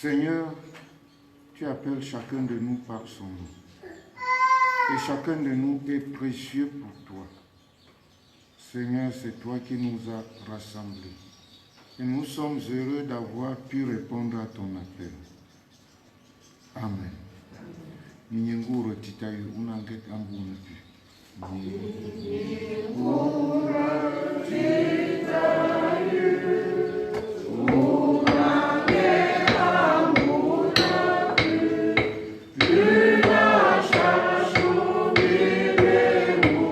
Seigneur, tu appelles chacun de nous par son nom. Et chacun de nous est précieux pour toi. Seigneur, c'est toi qui nous as rassemblés. Et nous sommes heureux d'avoir pu répondre à ton appel. Amen. Ninyenguro titayu unanget ambunupi. Ninyenguro titayu unanget ambunupi. Luna shashu bilemu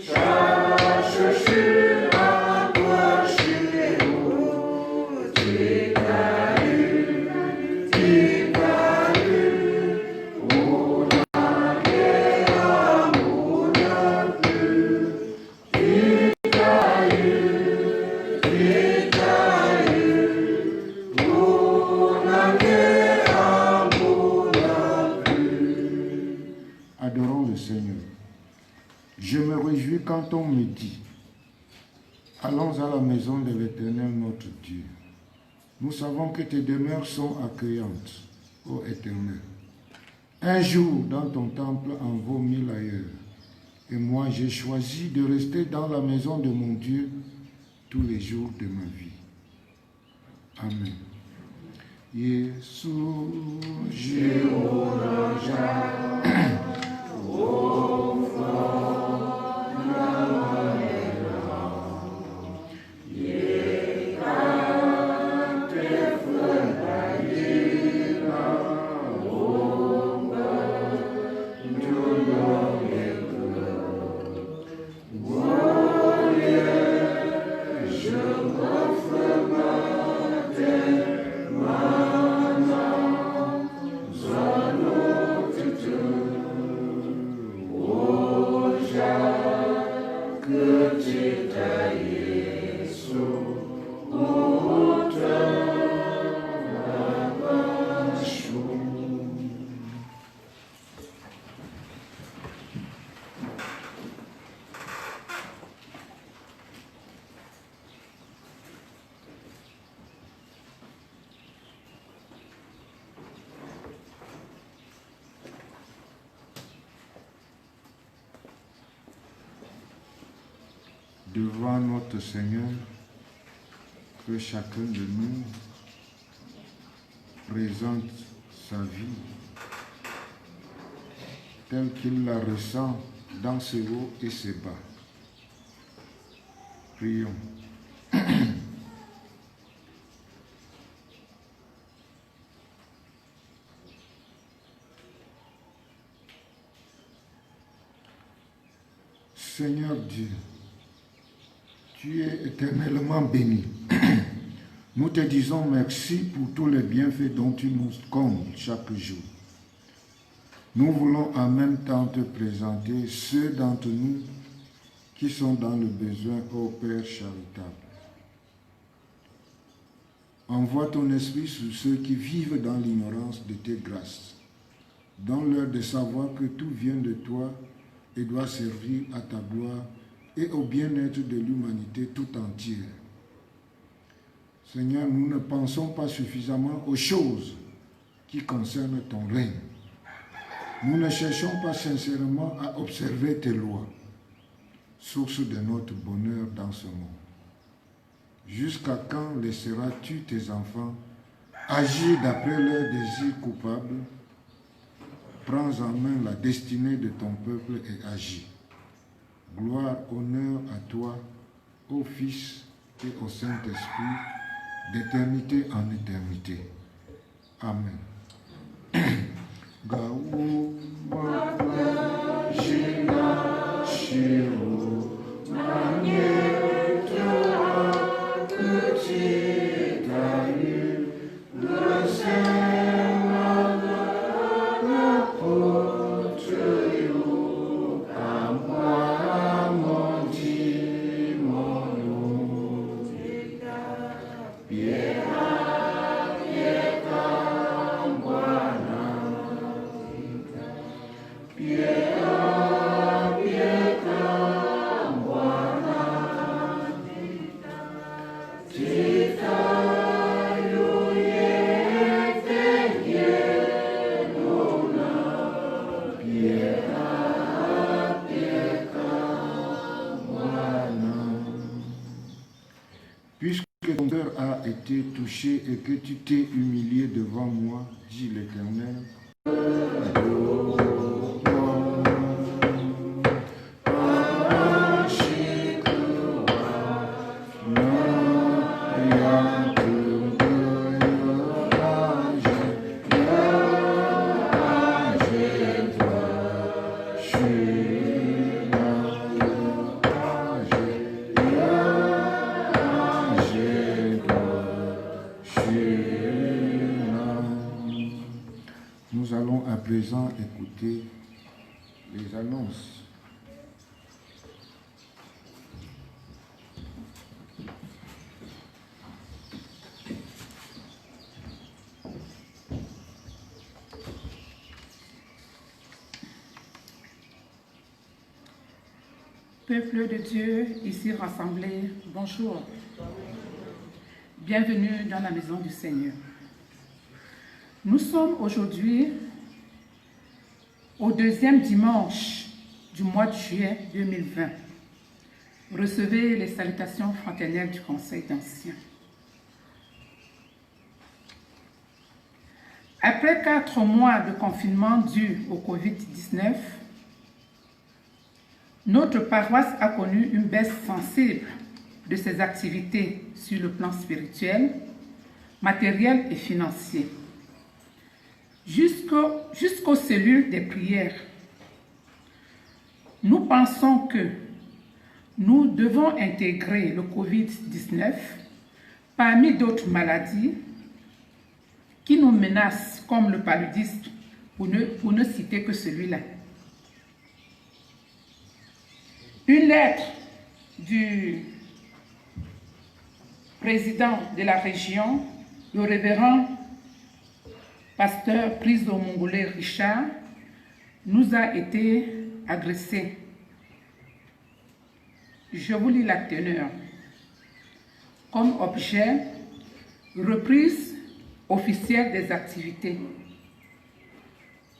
shashu akwashimu titayu titayu unanget ambunupi. Titayu titayu unanget ambunupi. Adorons le Seigneur. Je me réjouis quand on me dit, allons à la maison de l'Éternel notre Dieu. Nous savons que tes demeures sont accueillantes, ô Éternel. Un jour dans ton temple en vaut 1000 ailleurs. Et moi, j'ai choisi de rester dans la maison de mon Dieu tous les jours de ma vie. Amen. Yesu Jéhovah. Devant notre Seigneur, que chacun de nous présente sa vie telle qu'il la ressent dans ses hauts et ses bas. Prions. Seigneur Dieu, tu es éternellement béni. Nous te disons merci pour tous les bienfaits dont tu nous combles chaque jour. Nous voulons en même temps te présenter ceux d'entre nous qui sont dans le besoin, ô Père charitable. Envoie ton esprit sur ceux qui vivent dans l'ignorance de tes grâces. Donne-leur de savoir que tout vient de toi et doit servir à ta gloire et au bien-être de l'humanité tout entière. Seigneur, nous ne pensons pas suffisamment aux choses qui concernent ton règne. Nous ne cherchons pas sincèrement à observer tes lois, source de notre bonheur dans ce monde. Jusqu'à quand laisseras-tu tes enfants agir d'après leurs désirs coupables? Prends en main la destinée de ton peuple et agis. Gloire, honneur à toi, au Fils et au Saint-Esprit, d'éternité en éternité. Amen. Gaou Mata Jina Shiro Magneto Petit Taï Le Seigneur Apôtre Yo Amoi Mondi Mono Pierre as été touché et que tu t'es humilié devant moi, dit l'Éternel. Nous allons à présent écouter les annonces. Peuple de Dieu, ici rassemblé, bonjour. Bienvenue dans la maison du Seigneur. Nous sommes aujourd'hui au deuxième dimanche du mois de juillet 2020. Recevez les salutations fraternelles du Conseil d'anciens. Après 4 mois de confinement dû au Covid-19, notre paroisse a connu une baisse sensible de ses activités sur le plan spirituel, matériel et financier. Jusqu'aux cellules des prières. Nous pensons que nous devons intégrer le Covid-19 parmi d'autres maladies qui nous menacent, comme le paludisme, pour ne citer que celui-là. Une lettre du président de la région, le révérend pasteur Priso Mongolais Richard, nous a été adressée. Je vous lis la teneur. Comme objet, reprise officielle des activités.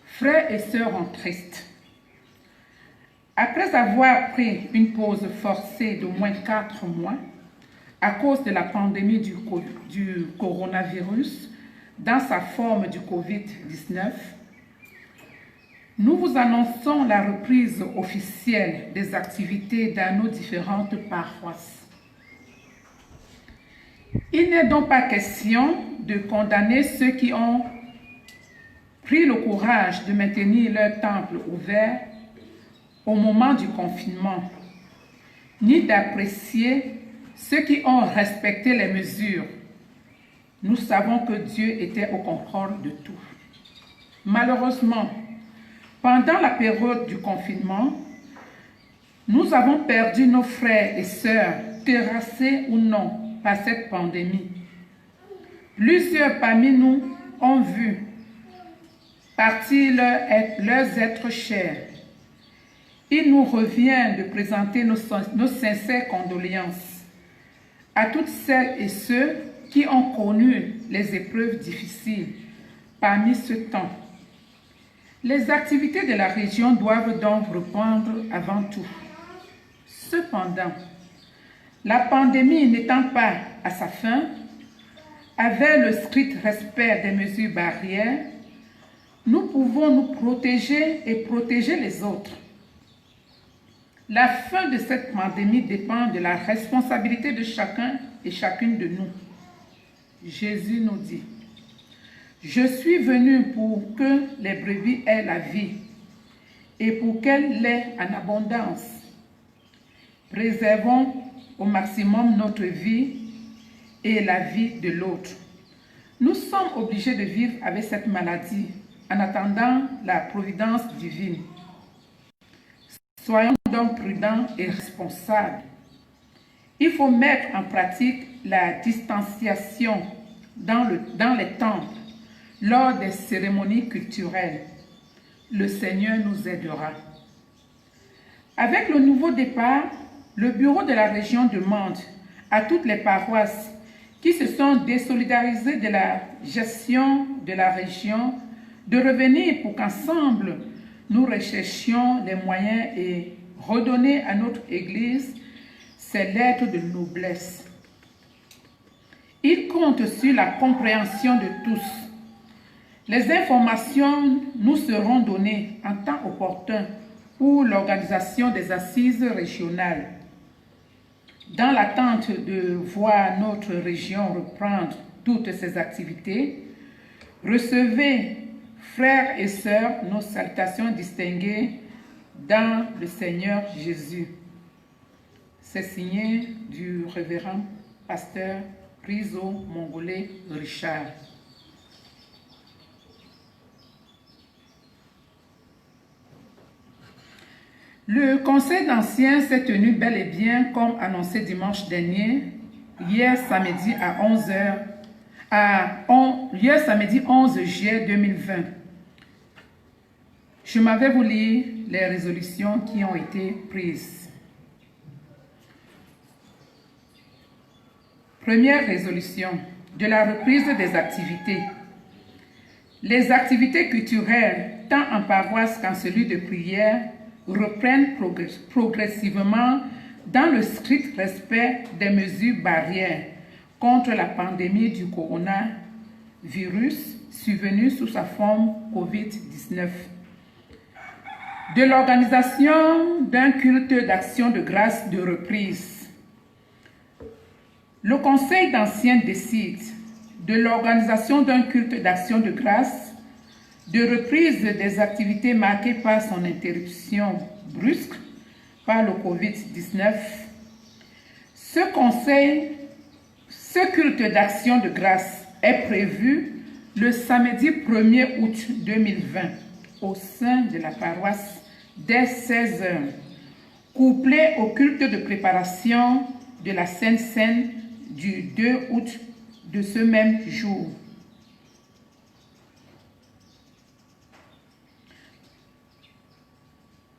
Frères et sœurs en Christ, après avoir pris une pause forcée d'au moins 4 mois à cause de la pandémie du coronavirus, dans sa forme du Covid-19, nous vous annonçons la reprise officielle des activités dans nos différentes paroisses. Il n'est donc pas question de condamner ceux qui ont pris le courage de maintenir leur temple ouvert au moment du confinement, ni d'apprécier ceux qui ont respecté les mesures. Nous savons que Dieu était au contrôle de tout. Malheureusement, pendant la période du confinement, nous avons perdu nos frères et sœurs, terrassés ou non par cette pandémie. Plusieurs parmi nous ont vu partir leurs êtres chers. Il nous revient de présenter nos sincères condoléances à toutes celles et ceux qui ont connu les épreuves difficiles parmi ce temps. Les activités de la région doivent donc reprendre avant tout. Cependant, la pandémie n'étant pas à sa fin, avec le strict respect des mesures barrières, nous pouvons nous protéger et protéger les autres. La fin de cette pandémie dépend de la responsabilité de chacun et chacune de nous. Jésus nous dit, « Je suis venu pour que les brebis aient la vie et pour qu'elle l'ait en abondance. Préservons au maximum notre vie et la vie de l'autre. Nous sommes obligés de vivre avec cette maladie en attendant la providence divine. Soyons donc prudents et responsables. Il faut mettre en pratique la distanciation dans les temples, lors des cérémonies culturelles. Le Seigneur nous aidera. » Avec le nouveau départ, le bureau de la région demande à toutes les paroisses qui se sont désolidarisées de la gestion de la région de revenir pour qu'ensemble nous recherchions les moyens et redonner à notre Église ses lettres de noblesse. Il compte sur la compréhension de tous. Les informations nous seront données en temps opportun pour l'organisation des assises régionales. Dans l'attente de voir notre région reprendre toutes ses activités, recevez, frères et sœurs, nos salutations distinguées dans le Seigneur Jésus. C'est signé du révérend pasteur Rizo Mongolé Richard. Le conseil d'anciens s'est tenu bel et bien comme annoncé dimanche dernier, hier samedi à 11h, hier samedi 11 juillet 2020. Je m'avais vous lire les résolutions qui ont été prises. Première résolution, de la reprise des activités. Les activités culturelles, tant en paroisse qu'en celui de prière, reprennent progressivement dans le strict respect des mesures barrières contre la pandémie du coronavirus survenue sous sa forme COVID-19. De l'organisation d'un culte d'action de grâce de reprise. Le Conseil d'anciens décide de l'organisation d'un culte d'action de grâce de reprise des activités marquées par son interruption brusque par le COVID-19. Ce culte d'action de grâce est prévu le samedi 1er août 2020 au sein de la paroisse dès 16h, couplé au culte de préparation de la Sainte Seine du 2 août de ce même jour.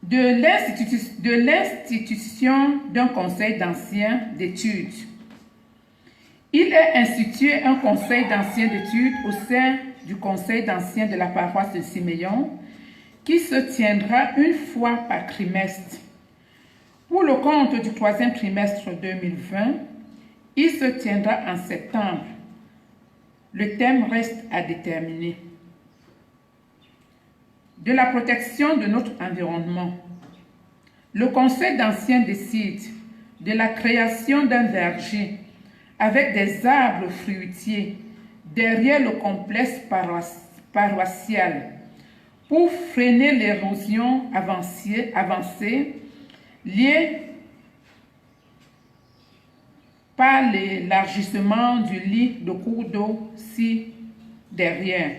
De l'institution d'un conseil d'anciens d'études. Il est institué un conseil d'anciens d'études au sein du conseil d'anciens de la paroisse de Siméon qui se tiendra une fois par trimestre. Pour le compte du 3e trimestre 2020, il se tiendra en septembre. Le thème reste à déterminer. De la protection de notre environnement. Le conseil d'anciens décide de la création d'un verger avec des arbres fruitiers derrière le complexe paroissial pour freiner l'érosion avancée liée par l'élargissement du lit de cours d'eau ci-derrière.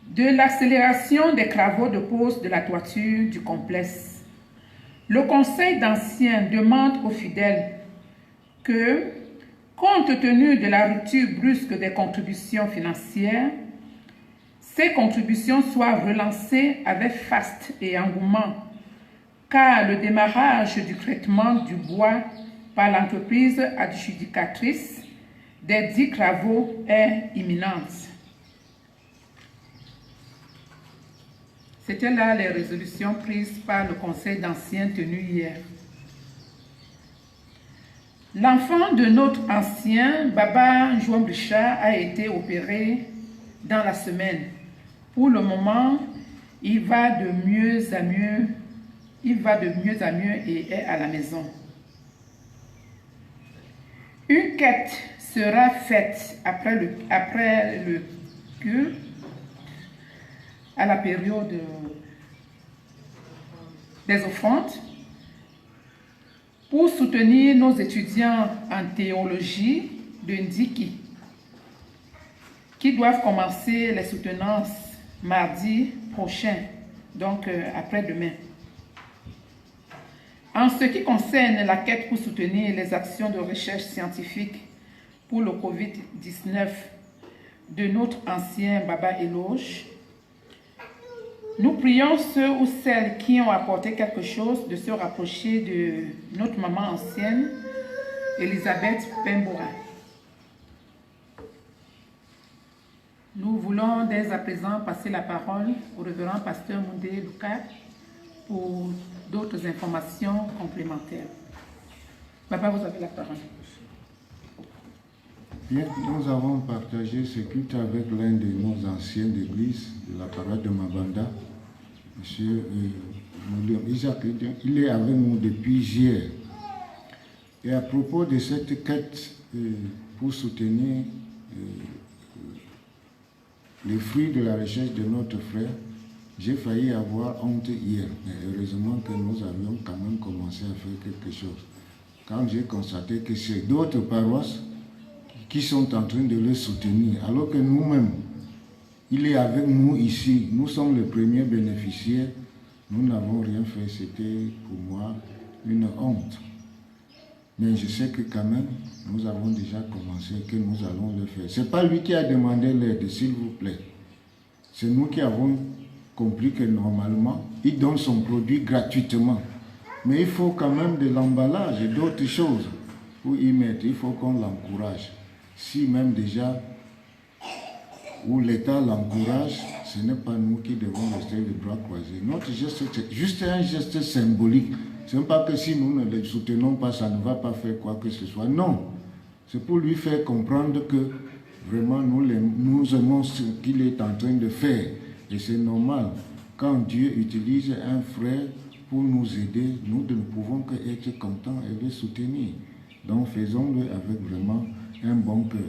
De l'accélération des travaux de pose de la toiture du complexe. Le Conseil d'anciens demande aux fidèles que, compte tenu de la rupture brusque des contributions financières, ces contributions soient relancées avec faste et engouement, car le démarrage du traitement du bois par l'entreprise adjudicatrice des 10 travaux est imminente. C'était là les résolutions prises par le conseil d'anciens tenu hier. L'enfant de notre ancien, Baba Joam Richard, a été opéré dans la semaine. Pour le moment, il va de mieux à mieux. Il va de mieux à mieux et est à la maison. Une quête sera faite après le culte, à la période des offrandes, pour soutenir nos étudiants en théologie de Ndiki, qui doivent commencer les soutenances mardi prochain, donc après-demain. En ce qui concerne la quête pour soutenir les actions de recherche scientifique pour le COVID-19 de notre ancien Baba Eloge, nous prions ceux ou celles qui ont apporté quelque chose de se rapprocher de notre maman ancienne, Elisabeth Pemboura. Nous voulons dès à présent passer la parole au révérend pasteur Moundé Lucas pour d'autres informations complémentaires. Papa, vous avez la parole. Bien, nous avons partagé ce culte avec l'un de nos anciens d'église, de la parole de Mabanda, M. Isaac. Il est avec nous depuis hier. Et à propos de cette quête pour soutenir les fruits de la recherche de notre frère, j'ai failli avoir honte hier. Mais heureusement que nous avions quand même commencé à faire quelque chose. Quand j'ai constaté que c'est d'autres paroisses qui sont en train de le soutenir, alors que nous-mêmes, il est avec nous ici, nous sommes les premiers bénéficiaires, nous n'avons rien fait, c'était pour moi une honte. Mais je sais que quand même, nous avons déjà commencé, que nous allons le faire. Ce n'est pas lui qui a demandé l'aide, s'il vous plaît. C'est nous qui avons compris que normalement, il donne son produit gratuitement. Mais il faut quand même de l'emballage et d'autres choses pour y mettre. Il faut qu'on l'encourage. Si même déjà, où l'État l'encourage, ce n'est pas nous qui devons rester les bras croisés. Notre geste, c'est juste un geste symbolique. Ce n'est pas que si nous ne le soutenons pas, ça ne va pas faire quoi que ce soit. Non. C'est pour lui faire comprendre que vraiment nous aimons ce qu'il est en train de faire. Et c'est normal. Quand Dieu utilise un frère pour nous aider, nous ne pouvons qu'être contents et le soutenir. Donc faisons-le avec vraiment un bon cœur.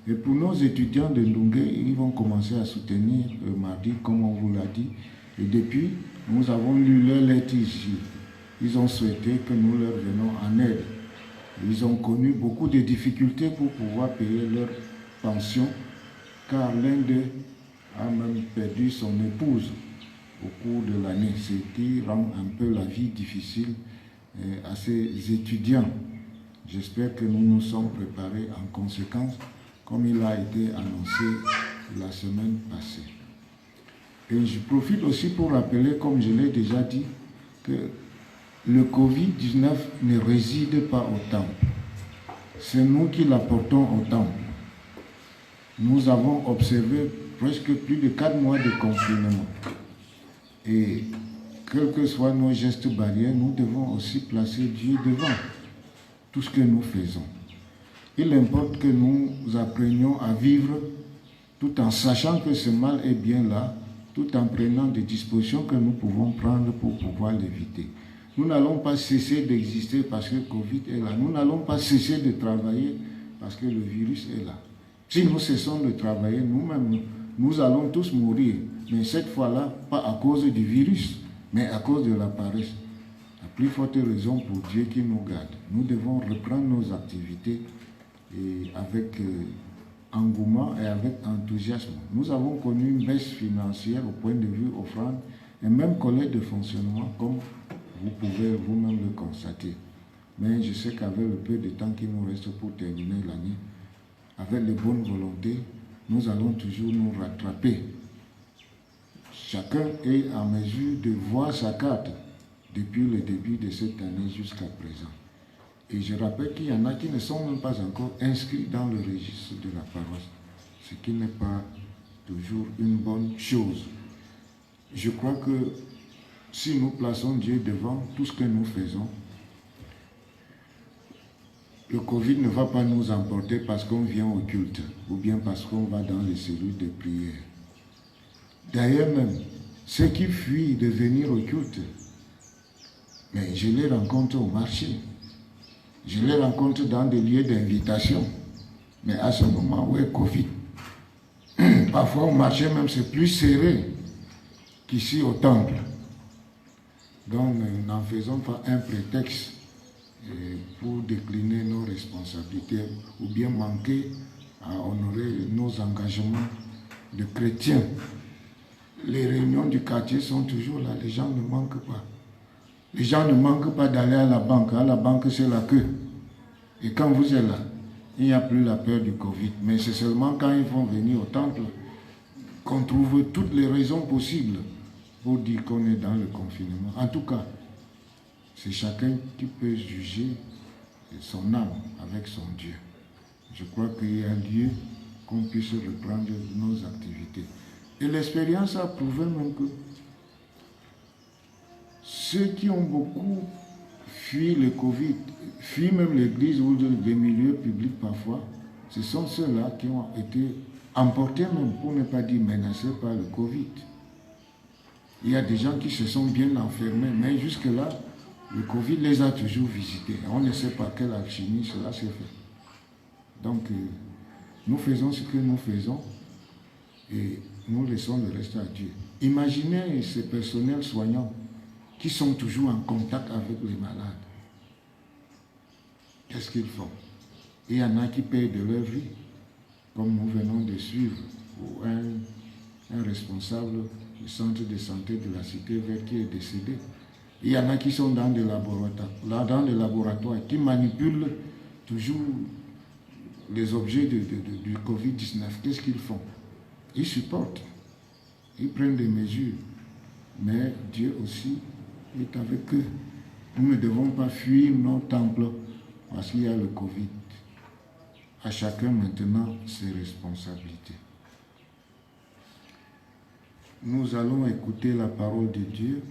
Et pour nos étudiants de Ndungue, ils vont commencer à soutenir mardi, comme on vous l'a dit. Et depuis, nous avons lu leur lettre ici. Ils ont souhaité que nous leur venions en aide. Ils ont connu beaucoup de difficultés pour pouvoir payer leur pension, car l'un d'eux a même perdu son épouse au cours de l'année, ce qui rend un peu la vie difficile à ces étudiants. J'espère que nous nous sommes préparés en conséquence, comme il a été annoncé la semaine passée. Et je profite aussi pour rappeler, comme je l'ai déjà dit, que le Covid-19 ne réside pas au temple. C'est nous qui l'apportons au temple. Nous avons observé presque plus de 4 mois de confinement. Et quels que soient nos gestes barrières, nous devons aussi placer Dieu devant tout ce que nous faisons. Il importe que nous apprenions à vivre tout en sachant que ce mal est bien là, tout en prenant des dispositions que nous pouvons prendre pour pouvoir l'éviter. Nous n'allons pas cesser d'exister parce que le Covid est là. Nous n'allons pas cesser de travailler parce que le virus est là. Si nous cessons de travailler, nous-mêmes, nous allons tous mourir. Mais cette fois-là, pas à cause du virus, mais à cause de la paresse. La plus forte raison pour Dieu qui nous garde. Nous devons reprendre nos activités et avec engouement et avec enthousiasme. Nous avons connu une baisse financière au point de vue offrande et même collecte de fonctionnement, comme vous pouvez vous-même le constater. Mais je sais qu'avec le peu de temps qui nous reste pour terminer l'année, avec les bonnes volontés, nous allons toujours nous rattraper. Chacun est en mesure de voir sa carte depuis le début de cette année jusqu'à présent. Et je rappelle qu'il y en a qui ne sont même pas encore inscrits dans le registre de la paroisse, ce qui n'est pas toujours une bonne chose. Je crois que si nous plaçons Dieu devant tout ce que nous faisons, le Covid ne va pas nous emporter parce qu'on vient au culte ou bien parce qu'on va dans les cellules de prière. D'ailleurs même, ceux qui fuient de venir au culte, mais je les rencontre au marché, je les rencontre dans des lieux d'invitation. Mais à ce moment où est Covid, parfois au marché même c'est plus serré qu'ici au temple. Donc n'en faisons pas un prétexte pour décliner nos responsabilités ou bien manquer à honorer nos engagements de chrétiens. Les réunions du quartier sont toujours là, les gens ne manquent pas. Les gens ne manquent pas d'aller à la banque. À la banque, c'est la queue. Et quand vous êtes là, il n'y a plus la peur du Covid. Mais c'est seulement quand ils vont venir au temple qu'on trouve toutes les raisons possibles pour dire qu'on est dans le confinement. En tout cas, c'est chacun qui peut juger son âme avec son Dieu. Je crois qu'il y a lieu qu'on puisse reprendre nos activités. Et l'expérience a prouvé même que ceux qui ont beaucoup fui le Covid, fui même l'église ou des milieux publics parfois, ce sont ceux-là qui ont été emportés même, pour ne pas dire menacés par le Covid. Il y a des gens qui se sont bien enfermés, mais jusque-là, le Covid les a toujours visités. On ne sait pas quelle alchimie cela s'est fait. Donc, nous faisons ce que nous faisons et nous laissons le reste à Dieu. Imaginez ces personnels soignants qui sont toujours en contact avec les malades. Qu'est-ce qu'ils font? Il y en a qui payent de leur vie, comme nous venons de suivre, ou un responsable du centre de santé de la cité verte qui est décédé. Il y en a qui sont dans des laboratoires, qui manipulent toujours les objets du Covid-19. Qu'est-ce qu'ils font? Ils supportent, ils prennent des mesures, mais Dieu aussi est avec eux. Nous ne devons pas fuir nos temples parce qu'il y a le Covid. À chacun maintenant ses responsabilités. Nous allons écouter la parole de Dieu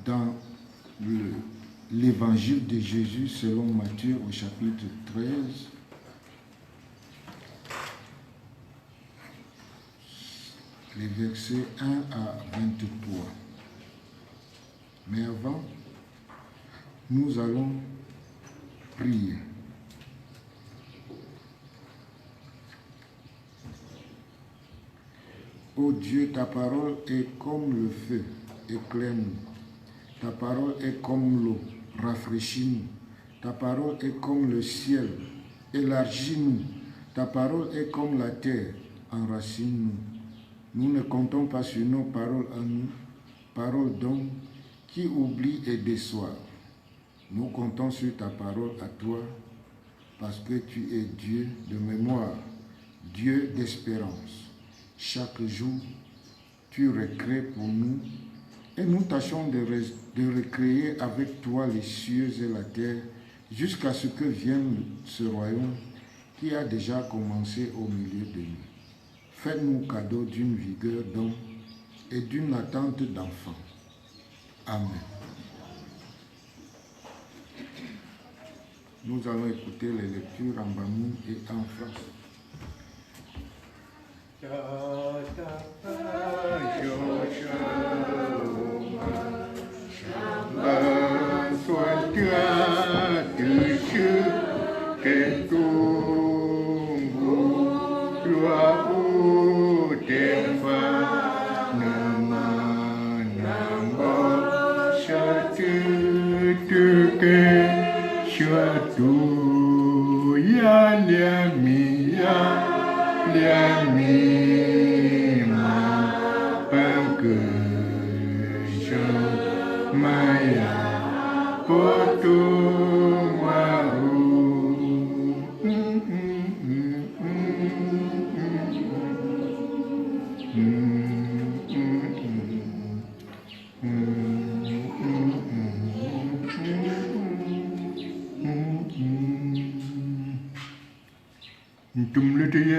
dans l'évangile de Jésus selon Matthieu au chapitre 13. Les versets 1 à 23. Mais avant, nous allons prier. Ô Dieu, ta parole est comme le feu, éclaire-nous. Ta parole est comme l'eau, rafraîchis-nous. Ta parole est comme le ciel, élargis-nous. Ta parole est comme la terre, enracine-nous. Nous ne comptons pas sur nos paroles à nous, paroles d'hommes qui oublient et déçoivent. Nous comptons sur ta parole à toi, parce que tu es Dieu de mémoire, Dieu d'espérance. Chaque jour, tu recrées pour nous, et nous tâchons de recréer avec toi les cieux et la terre, jusqu'à ce que vienne ce royaume qui a déjà commencé au milieu de nous. Fais-nous cadeau d'une vigueur d'homme et d'une attente d'enfant. Amen. Nous allons écouter les lectures en bamou et en français.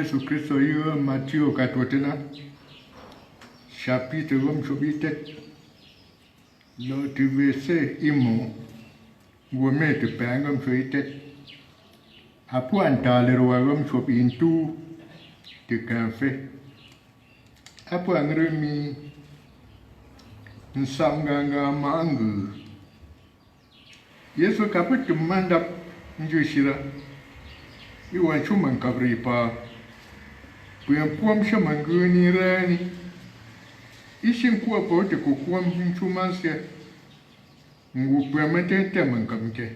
Yesu Kristo yo Matthieu katwatena chapitre rom chobitet lo tu verset imo wome te pangam choitet apuan talero rom chobintu te kanfe apuan remi nsanganga mangu Yesu kaput mandap njushira iwan chuman kabripa kuyan puam shamanguni rani ishin kuwa pote kukuam chumansia ngupamate temankamke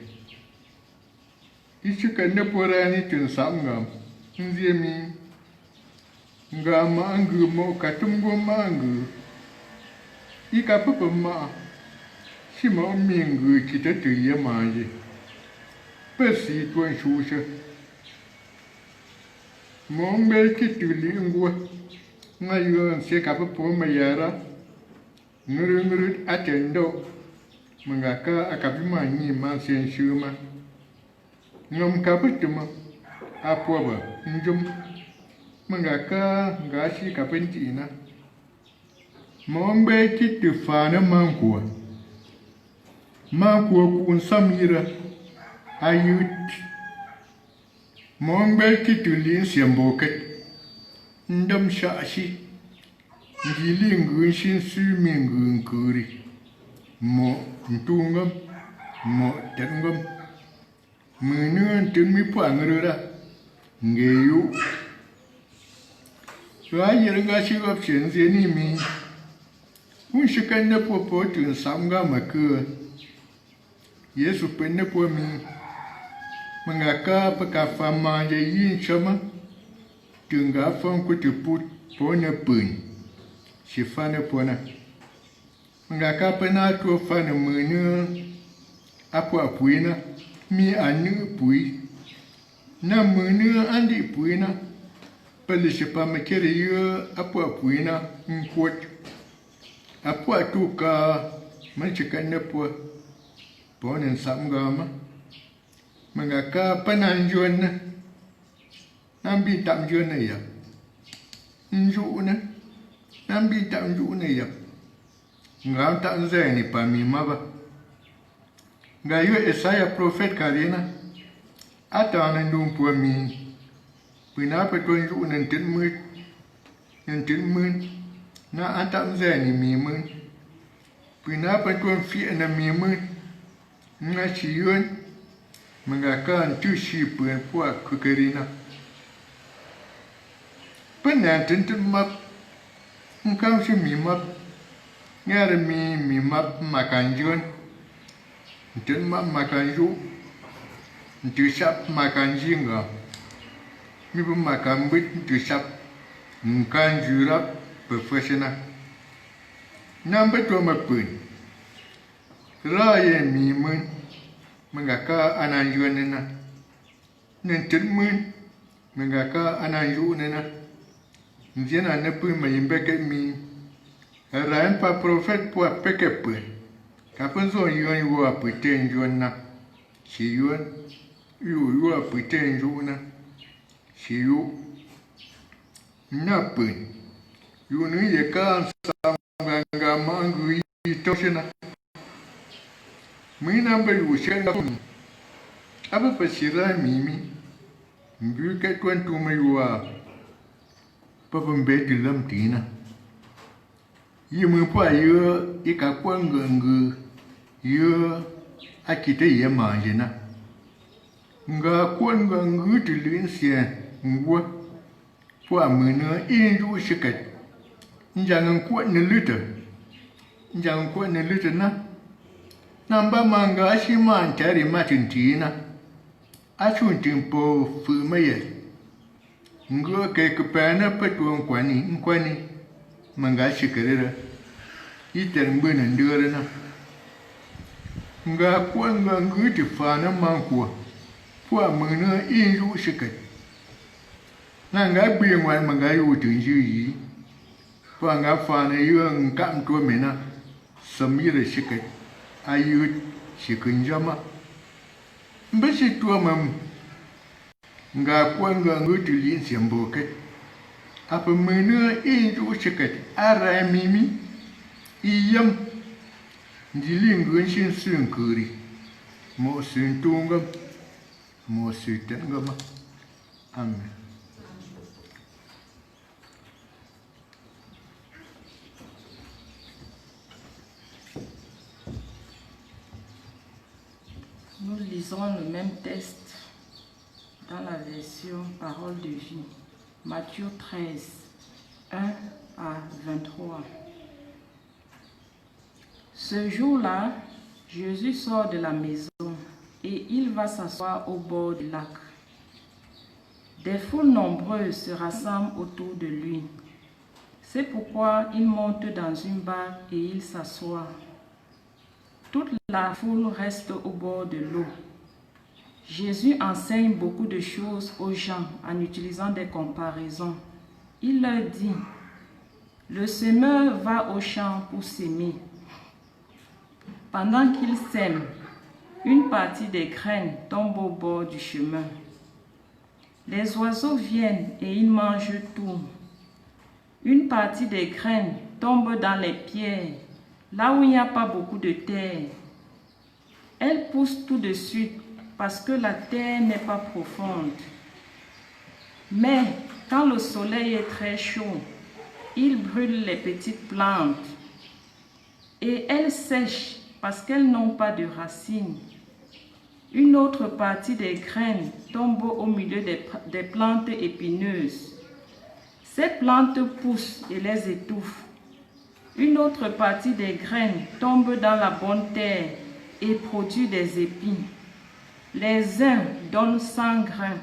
ishika neporani tinsangam nziemi ngama angu mo katumgo mangu ikapapa ma shima mingu kitatu yamaji pesi tuan shusha Mongbe kituli ngwa ngayon se kapa po mayara ngurungurut atendo mangaka akabima nyi mansen shuma ngom kaputuma apwa njum mangaka ngashi kapentina Mongbe kiti fana mankwa. Mankwa kun samira. Ayut. Mongbe kiti lin siamboket. Ndam shashi. Ngili ngunshin sumi ngunkuri. Mo ntungam. Mo tengam. Menu tumi pangrura. Ngeyu. Rayiranga shigap shenzeni mi. Unshikanya popo tun samga makua. Yesu penne po mi. Mangaka paka manja yin chama. Tunga fam kutiput pona pun. Shifane pona. Mangaka pena tu fana menu. Apo apuina. Mi anu pui. Na menu andi puina. Pelishipa makere yu apo apuina. Nkwot. Apo atuka manchikane po ponen samgama mangaka pananjona nambi tamjona ya njuna nambi tamjona ya ngam tanzeni pami maba ngayo Esaya prophet karina atana ndum po mi pina pe to njuna ntin na antam zeni mi mun pina pa ton fi na mi mun na chiyun mangaka tu shi puen po kukerina pena tintin map ngam shi mi map ngare mi map makanjon tin map makanju tu shap makanjinga mi bu makambit tu shap nkanjurap professional. Number 2 mapun. Raya mi mun. Mengaka ananjuan na. Nentin mun. Mengaka ananjuan na. Njena nepun mayimbeke mi. Raya pa prophet po peke pun. Kapun zo yuan yu aputen juan na. Si yuan. Yu aputen juan na. Si yu. Napun. Yunu ye kan samganga mangu itoshena. Mina mbe yushenda kumi. Aba pasira mimi. Mbuke kwentu mayuwa. Papa mbeti lamtina. Yimu pa yo ikakwa ngangu. Yo akite ye manjena. Nga kwa ngangu tilinsia ngwa. Kwa mena inju shikat. Jangan kuat neluta. Jangan kuat neluta na. Namba manga asiman cari macintina. Asun timpo fumaya. Ngua ke kepana petuang kwani. Manga shikarera. Itan benan dura na. Nga kuat ngangu tifana mangkua. Kwa mena inju shikat. Nanga biangwan manga yutunju yi. Nga fana yung kam to mena samira shikat ayut shikunjama mbesi to mam nga kwanga ngutulin semboket apa mena inju shikat ara mimi iyam jilingun shin sunkuri mo suntungam mo sutengama amen. Nous lisons le même texte dans la version Parole de vie, Matthieu 13, 1 à 23. Ce jour-là, Jésus sort de la maison et il va s'asseoir au bord du lac. Des foules nombreuses se rassemblent autour de lui. C'est pourquoi il monte dans une barque et il s'assoit. Toute la foule reste au bord de l'eau. Jésus enseigne beaucoup de choses aux gens en utilisant des comparaisons. Il leur dit, « Le semeur va au champ pour s'aimer. Pendant qu'il sème, une partie des graines tombe au bord du chemin. Les oiseaux viennent et ils mangent tout. Une partie des graines tombe dans les pierres, là où il n'y a pas beaucoup de terre. Elle pousse tout de suite parce que la terre n'est pas profonde. Mais quand le soleil est très chaud, il brûle les petites plantes et elles sèchent parce qu'elles n'ont pas de racines. Une autre partie des graines tombe au milieu des plantes épineuses. Ces plantes poussent et les étouffent. Une autre partie des graines tombe dans la bonne terre et produit des épis. Les uns donnent 100 grains,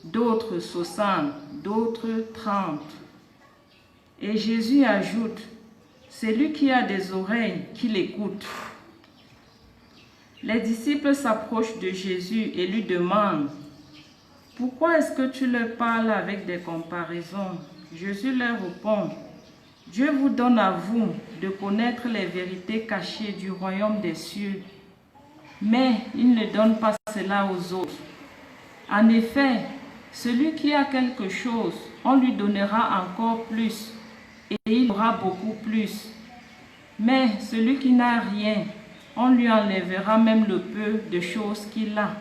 d'autres 60, d'autres 30. Et Jésus ajoute, celui qui a des oreilles, qu'il écoute. Les disciples s'approchent de Jésus et lui demandent, pourquoi est-ce que tu leur parles avec des comparaisons? Jésus leur répond, Dieu vous donne à vous de connaître les vérités cachées du royaume des cieux, mais il ne donne pas cela aux autres. En effet, celui qui a quelque chose, on lui donnera encore plus et il aura beaucoup plus. Mais celui qui n'a rien, on lui enlèvera même le peu de choses qu'il a.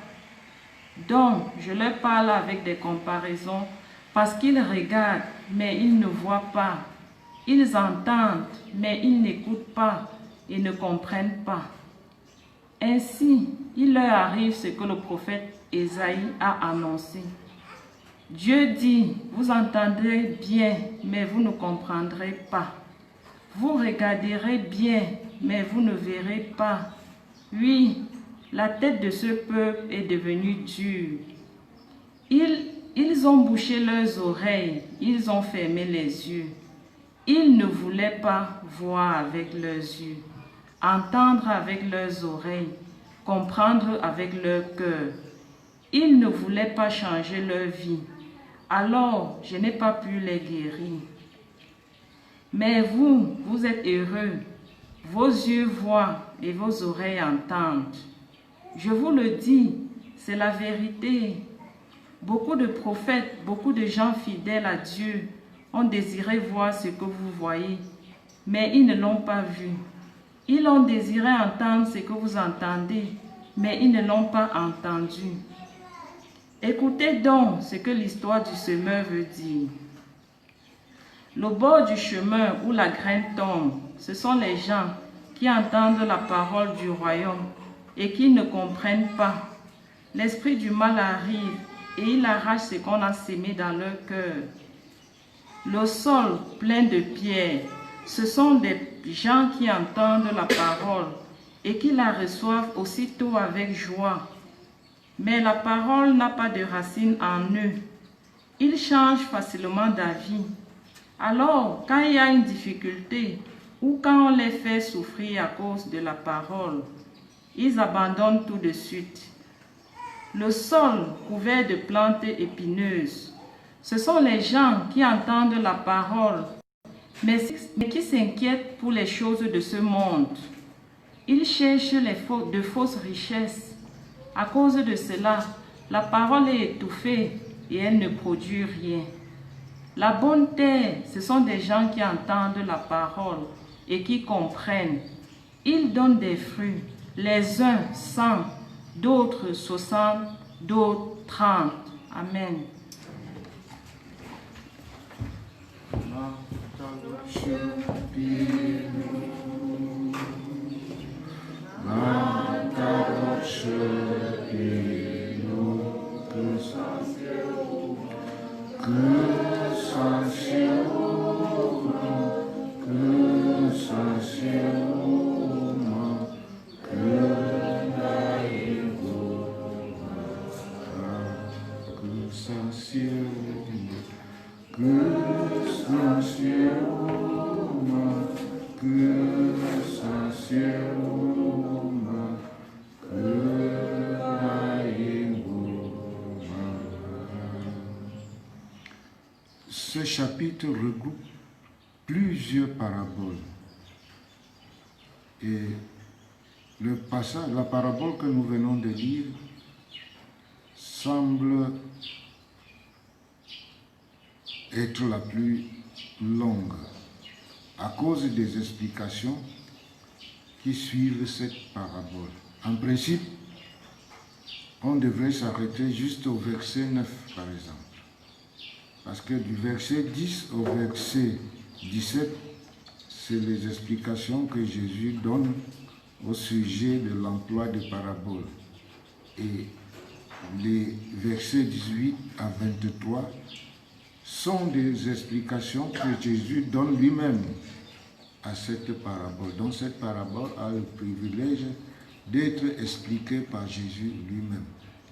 Donc, je leur parle avec des comparaisons parce qu'ils regardent, mais ils ne voient pas. Ils entendent, mais ils n'écoutent pas et ne comprennent pas. Ainsi, il leur arrive ce que le prophète Ésaïe a annoncé. Dieu dit, vous entendrez bien, mais vous ne comprendrez pas. Vous regarderez bien, mais vous ne verrez pas. Oui, la tête de ce peuple est devenue dure. Ils ont bouché leurs oreilles, ils ont fermé les yeux. Ils ne voulaient pas voir avec leurs yeux, entendre avec leurs oreilles, comprendre avec leur cœur. Ils ne voulaient pas changer leur vie. Alors, je n'ai pas pu les guérir. Mais vous, vous êtes heureux. Vos yeux voient et vos oreilles entendent. Je vous le dis, c'est la vérité. Beaucoup de prophètes, beaucoup de gens fidèles à Dieu ont désiré voir ce que vous voyez, mais ils ne l'ont pas vu. Ils ont désiré entendre ce que vous entendez, mais ils ne l'ont pas entendu. Écoutez donc ce que l'histoire du semeur veut dire. Le bord du chemin où la graine tombe, ce sont les gens qui entendent la parole du royaume et qui ne comprennent pas. L'esprit du mal arrive et il arrache ce qu'on a sémé dans leur cœur. Le sol plein de pierres, ce sont des gens qui entendent la parole et qui la reçoivent aussitôt avec joie. Mais la parole n'a pas de racine en eux. Ils changent facilement d'avis. Alors, quand il y a une difficulté ou quand on les fait souffrir à cause de la parole, ils abandonnent tout de suite. Le sol couvert de plantes épineuses, ce sont les gens qui entendent la parole, mais qui s'inquiètent pour les choses de ce monde. Ils cherchent de fausses richesses. À cause de cela, la parole est étouffée et elle ne produit rien. La bonne terre, ce sont des gens qui entendent la parole et qui comprennent. Ils donnent des fruits, les uns 100, d'autres 60, d'autres 30. Amen. Ce chapitre regroupe plusieurs paraboles. Et le passage, la parabole que nous venons de lire semble être la plus longue à cause des explications qui suivent cette parabole. En principe, on devrait s'arrêter juste au verset 9, par exemple. Parce que du verset 10 au verset 17, c'est les explications que Jésus donne au sujet de l'emploi de paraboles. Et les versets 18 à 23 sont des explications que Jésus donne lui-même à cette parabole. Donc cette parabole a le privilège d'être expliquée par Jésus lui-même.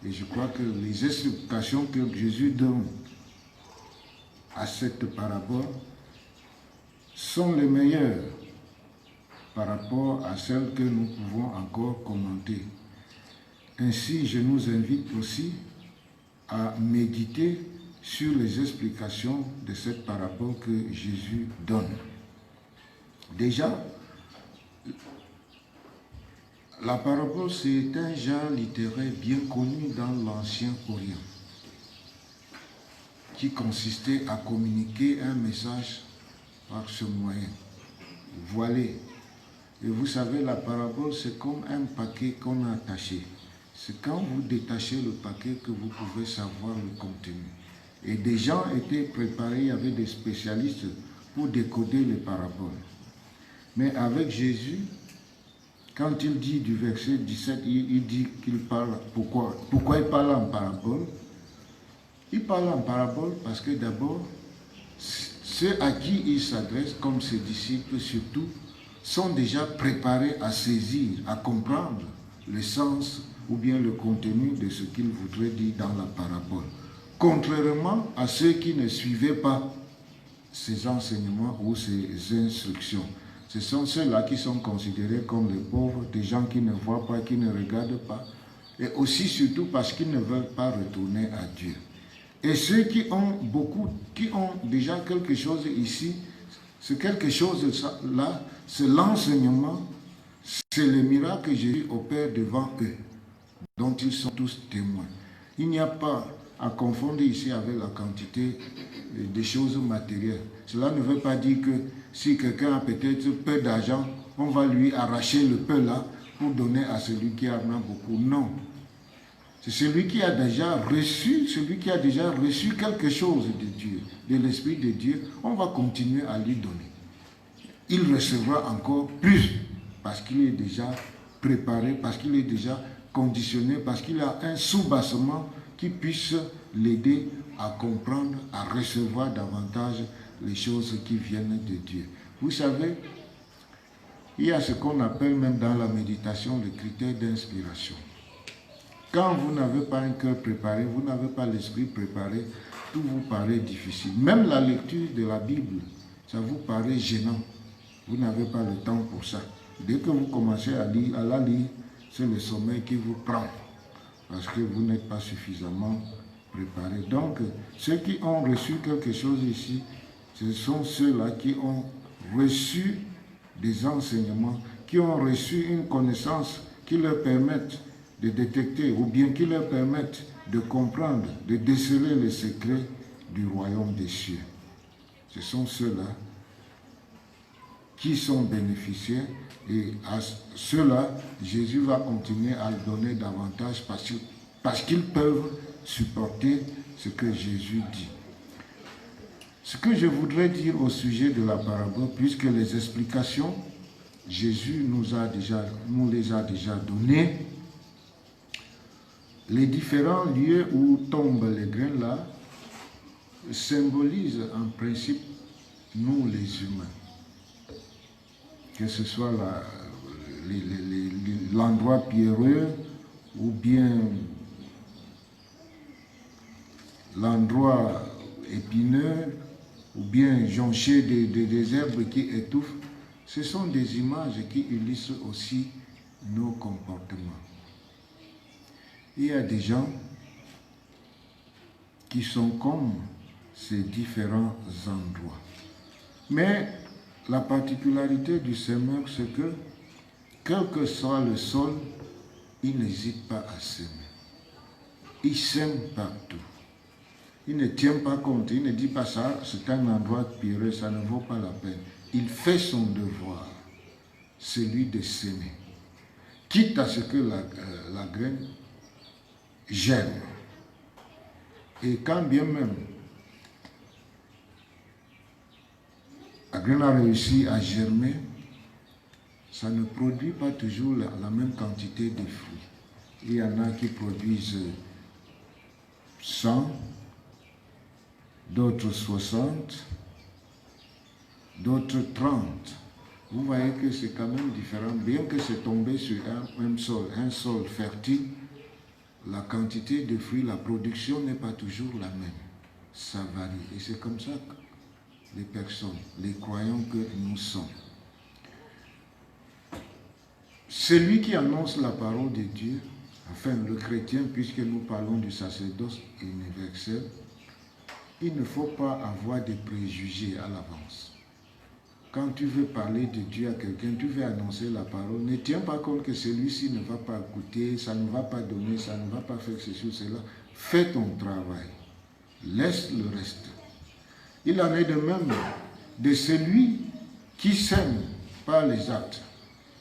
Et je crois que les explications que Jésus donne à cette parabole sont les meilleures par rapport à celles que nous pouvons encore commenter. Ainsi, je nous invite aussi à méditer sur les explications de cette parabole que Jésus donne. Déjà, la parabole, c'est un genre littéraire bien connu dans l'Ancien Orient, qui consistait à communiquer un message par ce moyen, voilé. Et vous savez, la parabole, c'est comme un paquet qu'on a attaché. C'est quand vous détachez le paquet que vous pouvez savoir le contenu. Et des gens étaient préparés, il y avait des spécialistes pour décoder les paraboles. Mais avec Jésus, quand il dit du verset 17, il dit qu'il parle, pourquoi il parle en parabole? Il parle en parabole parce que d'abord, ceux à qui il s'adresse, comme ses disciples surtout, sont déjà préparés à saisir, à comprendre le sens ou bien le contenu de ce qu'il voudrait dire dans la parabole. Contrairement à ceux qui ne suivaient pas ces enseignements ou ces instructions. Ce sont ceux-là qui sont considérés comme les pauvres, des gens qui ne voient pas, qui ne regardent pas, et aussi surtout parce qu'ils ne veulent pas retourner à Dieu. Et ceux qui ont déjà quelque chose ici, c'est quelque chose-là, c'est l'enseignement, c'est le miracle que Jésus opère devant eux, dont ils sont tous témoins. Il n'y a pas à confondre ici avec la quantité des choses matérielles. Cela ne veut pas dire que si quelqu'un a peut-être peu d'argent, on va lui arracher le peu là pour donner à celui qui en a beaucoup. Non. C'est celui qui a déjà reçu quelque chose de Dieu, de l'Esprit de Dieu, on va continuer à lui donner. Il recevra encore plus parce qu'il est déjà préparé, parce qu'il est déjà conditionné, parce qu'il a un soubassement qui puisse l'aider à comprendre, à recevoir davantage les choses qui viennent de Dieu. Vous savez, il y a ce qu'on appelle même dans la méditation le critère d'inspiration. Quand vous n'avez pas un cœur préparé, vous n'avez pas l'esprit préparé, tout vous paraît difficile. Même la lecture de la Bible, ça vous paraît gênant. Vous n'avez pas le temps pour ça. Dès que vous commencez à la lire, c'est le sommeil qui vous prend. Parce que vous n'êtes pas suffisamment préparé. Donc, ceux qui ont reçu quelque chose ici, ce sont ceux-là qui ont reçu des enseignements, qui ont reçu une connaissance qui leur permettent de détecter ou bien qui leur permettent de comprendre, de déceler les secrets du royaume des cieux. Ce sont ceux-là qui sont bénéficiaires et à ceux-là, Jésus va continuer à le donner davantage parce qu'ils peuvent supporter ce que Jésus dit. Ce que je voudrais dire au sujet de la parabole, puisque les explications, Jésus nous les a déjà données, les différents lieux où tombent les grains là symbolisent en principe nous les humains. Que ce soit l'endroit pierreux ou bien l'endroit épineux ou bien jonché des herbes qui étouffent, ce sont des images qui illustrent aussi nos comportements. Il y a des gens qui sont comme ces différents endroits. Mais la particularité du semeur, c'est que, quel que soit le sol, il n'hésite pas à s'aimer. Il sème partout. Il ne tient pas compte, il ne dit pas ça, c'est un endroit pierreux, ça ne vaut pas la peine. il fait son devoir, celui de s'aimer, quitte à ce que la graine germe. Et quand bien même la graine a réussi à germer, ça ne produit pas toujours la même quantité de fruits. Il y en a qui produisent 100, d'autres 60, d'autres 30. Vous voyez que c'est quand même différent. Bien que c'est tombé sur un même sol, un sol fertile, la quantité de fruits, la production n'est pas toujours la même. Ça varie. Et c'est comme ça que les personnes, les croyants que nous sommes. Celui qui annonce la parole de Dieu, enfin le chrétien, puisque nous parlons du sacerdoce universel, il ne faut pas avoir de préjugés à l'avance. Quand tu veux parler de Dieu à quelqu'un, tu veux annoncer la parole, ne tiens pas compte que celui-ci ne va pas écouter, ça ne va pas donner, ça ne va pas faire ceci ou cela. Fais ton travail. Laisse le reste. Il en est de même de celui qui sème par les actes.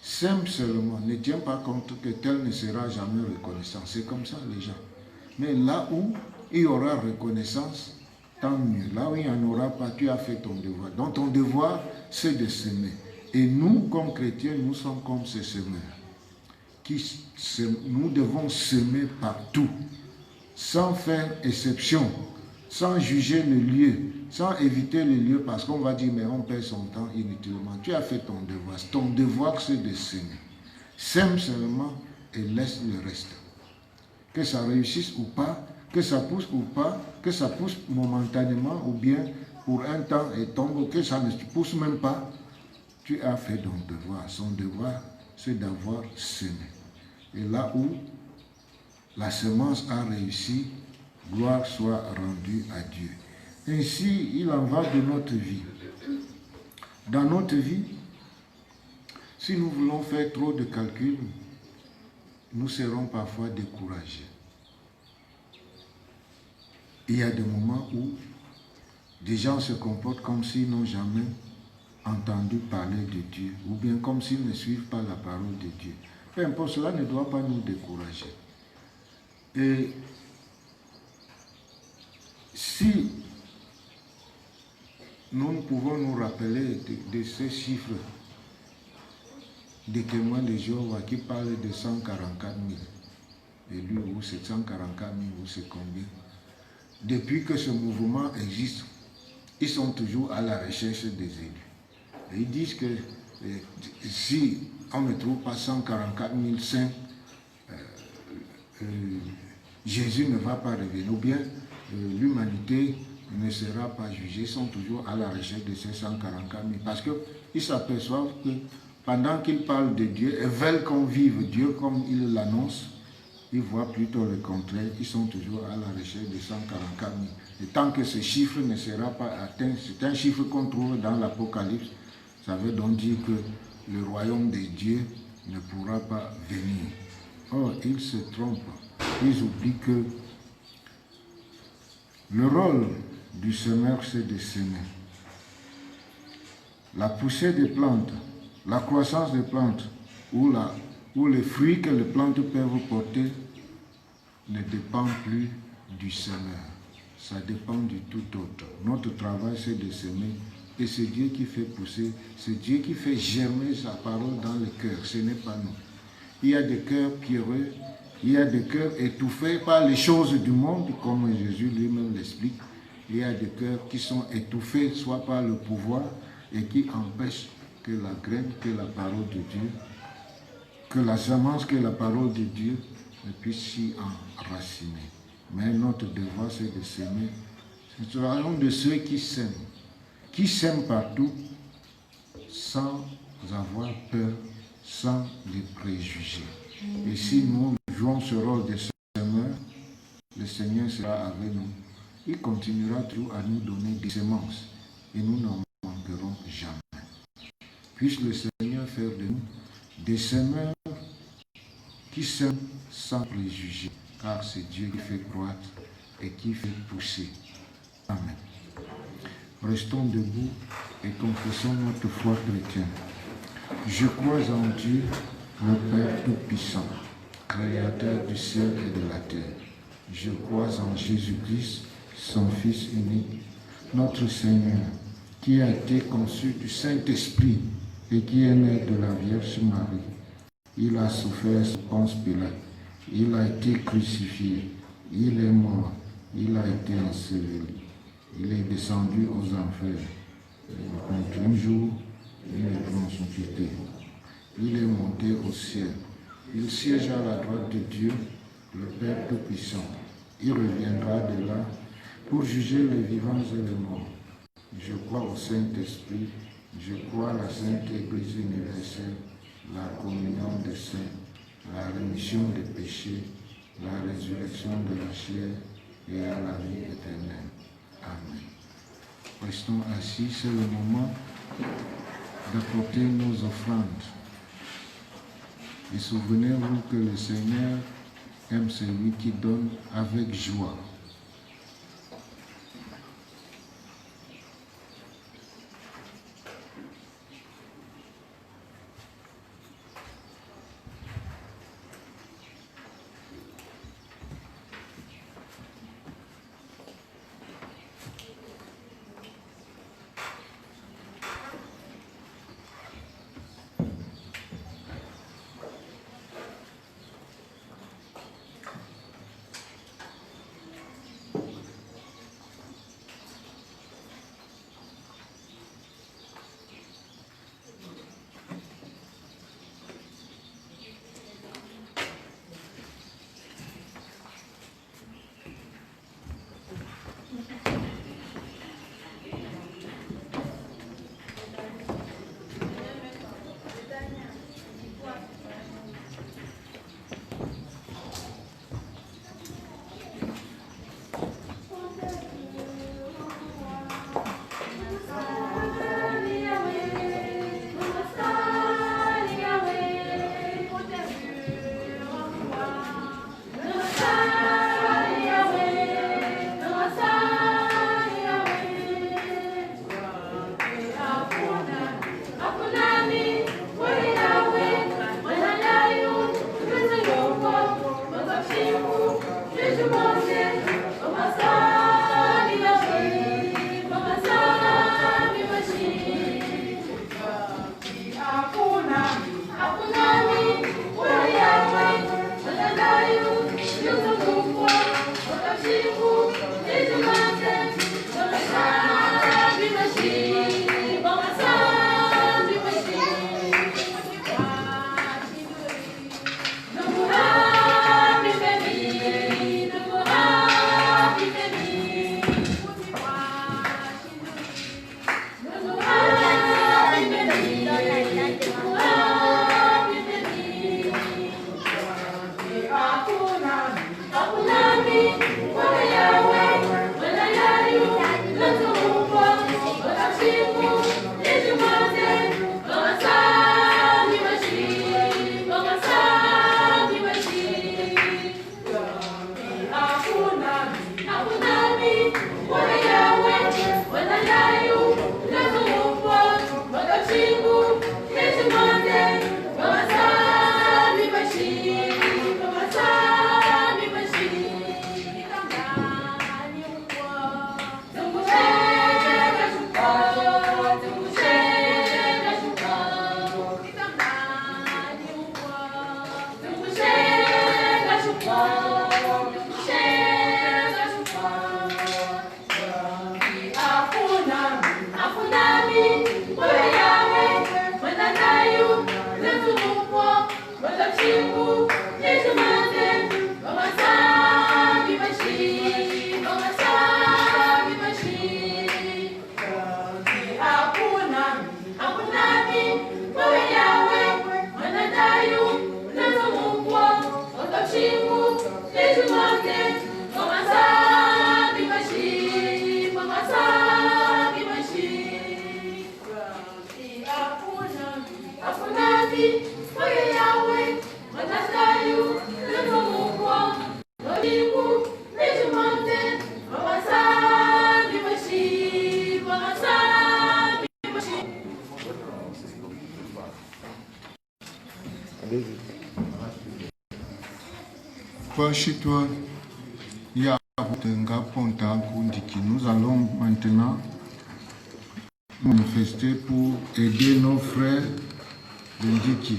Sème seulement, ne tiens pas compte que tel ne sera jamais reconnaissant. C'est comme ça les gens. Mais là où il y aura reconnaissance, tant mieux. Là où il n'y en aura pas, tu as fait ton devoir. Donc ton devoir, c'est de s'aimer. Et nous, comme chrétiens, nous sommes comme ces semeurs. Nous devons s'aimer partout, sans faire exception, sans juger le lieu, sans éviter le lieu, parce qu'on va dire, mais on perd son temps inutilement. Tu as fait ton devoir. Ton devoir, c'est de s'aimer. Sème seulement et laisse le reste. Que ça réussisse ou pas, que ça pousse ou pas, que ça pousse momentanément ou bien pour un temps et tombe, que ça ne pousse même pas, tu as fait ton devoir. Son devoir, c'est d'avoir semé. Et là où la semence a réussi, gloire soit rendue à Dieu. Ainsi, il en va de notre vie. Dans notre vie, si nous voulons faire trop de calculs, nous serons parfois découragés. Il y a des moments où des gens se comportent comme s'ils n'ont jamais entendu parler de Dieu, ou bien comme s'ils ne suivent pas la parole de Dieu. Peu importe, cela ne doit pas nous décourager. Et si nous pouvons nous rappeler de ces chiffres des témoins de Jéhovah qui parlent de 144 000 élus, ou 744 000, ou c'est combien. Depuis que ce mouvement existe, ils sont toujours à la recherche des élus. Et ils disent que si on ne trouve pas 144 000 saints, Jésus ne va pas revenir. Ou bien l'humanité ne sera pas jugée. Ils sont toujours à la recherche de ces 144 000. Parce qu'ils s'aperçoivent que pendant qu'ils parlent de Dieu et veulent qu'on vive Dieu comme ils l'annoncent, ils voient plutôt le contraire. Ils sont toujours à la recherche de 144 000. Et tant que ce chiffre ne sera pas atteint, c'est un chiffre qu'on trouve dans l'Apocalypse, ça veut donc dire que le royaume de Dieu ne pourra pas venir. Or, ils se trompent. Ils oublient que le rôle du semeur, c'est de semer. La poussée des plantes, la croissance des plantes, ou les fruits que les plantes peuvent porter, ne dépend plus du semeur. Ça dépend du tout autre. Notre travail, c'est de semer. Et c'est Dieu qui fait pousser, c'est Dieu qui fait germer sa parole dans le cœur. Ce n'est pas nous. Il y a des cœurs pierreux, il y a des cœurs étouffés par les choses du monde, comme Jésus lui-même l'explique. Il y a des cœurs qui sont étouffés, soit par le pouvoir, et qui empêchent que la graine, que la parole de Dieu, que la semence, que la parole de Dieu ne puisse s'y enraciner. Mais notre devoir, c'est de s'aimer. Nous parlons de ceux qui s'aiment partout, sans avoir peur, sans les préjugés. Et si nous jouons ce rôle de semeur, le Seigneur sera avec nous. Il continuera toujours à nous donner des semences et nous n'en manquerons jamais. Puisse le Seigneur faire de nous des semeurs qui sèment sans préjugés, car c'est Dieu qui fait croître et qui fait pousser. Amen. Restons debout et confessons notre foi chrétienne. Je crois en Dieu, le Père Tout-Puissant, Créateur du ciel et de la terre. Je crois en Jésus-Christ, son Fils unique, notre Seigneur, qui a été conçu du Saint-Esprit et qui est né de la Vierge Marie. Il a souffert sous Ponce Pilate. Il a été crucifié. Il est mort. Il a été enseveli. Il est descendu aux enfers. Le quatrième jour, il est ressuscité. Il est monté au ciel. Il siège à la droite de Dieu, le Père Tout-Puissant. Il reviendra de là pour juger les vivants et les morts. Je crois au Saint-Esprit, je crois à la Sainte Église universelle, la communion des saints, la rémission des péchés, la résurrection de la chair et à la vie éternelle. Amen. Restons assis, c'est le moment d'apporter nos offrandes. Et souvenez-vous que le Seigneur aime celui qui donne avec joie. chez toi. Nous allons maintenant manifester pour aider nos frères de Ndiki.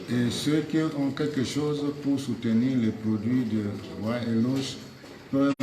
Et ceux qui ont quelque chose pour soutenir les produits de Roi Elos peuvent